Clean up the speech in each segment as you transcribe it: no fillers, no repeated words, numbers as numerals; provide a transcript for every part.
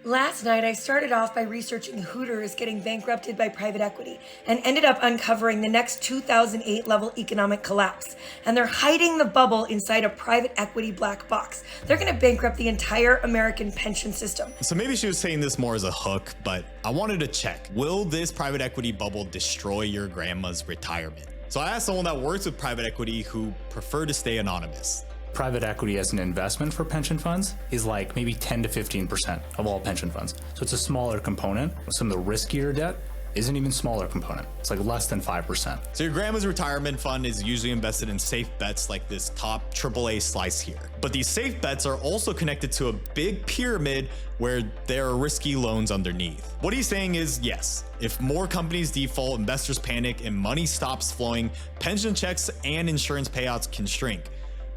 Last night, I started off by researching Hooters getting bankrupted by private equity and ended up uncovering the next 2008 level economic collapse. And they're hiding the bubble inside a private equity black box. They're going to bankrupt the entire American pension system. So maybe she was saying this more as a hook, but I wanted to check. Will this private equity bubble destroy your grandma's retirement? So I asked someone that works with private equity who prefer to stay anonymous. Private equity as an investment for pension funds is like maybe 10 to 15% of all pension funds. So it's a smaller component. Some of the riskier debt is an even smaller component. It's like less than 5%. So your grandma's retirement fund is usually invested in safe bets like this top AAA slice here. But these safe bets are also connected to a big pyramid where there are risky loans underneath. What he's saying is, yes, if more companies default, investors panic, and money stops flowing, pension checks and insurance payouts can shrink.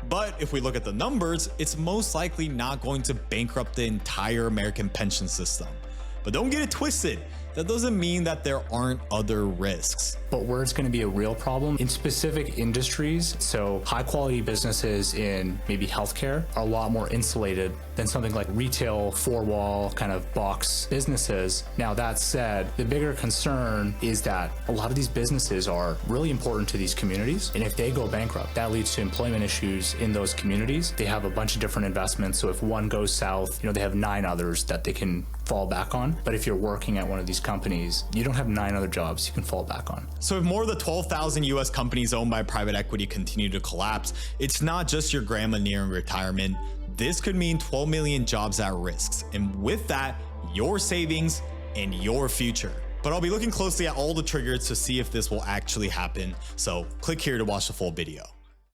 But if we look at the numbers, it's most likely not going to bankrupt the entire American pension system. But don't get it twisted. That doesn't mean that there aren't other risks. But where it's going to be a real problem in specific industries, so high quality businesses in maybe healthcare are a lot more insulated than something like retail, four-wall kind of box businesses. Now that said, the bigger concern is that a lot of these businesses are really important to these communities. And if they go bankrupt, that leads to employment issues in those communities. They have a bunch of different investments. So if one goes south, they have 9 others that they can fall back on. But if you're working at one of these companies, you don't have 9 other jobs you can fall back on. So if more of the 12,000 US companies owned by private equity continue to collapse, it's not just your grandma nearing retirement. This could mean 12 million jobs at risk. And with that, your savings and your future. But I'll be looking closely at all the triggers to see if this will actually happen. So click here to watch the full video.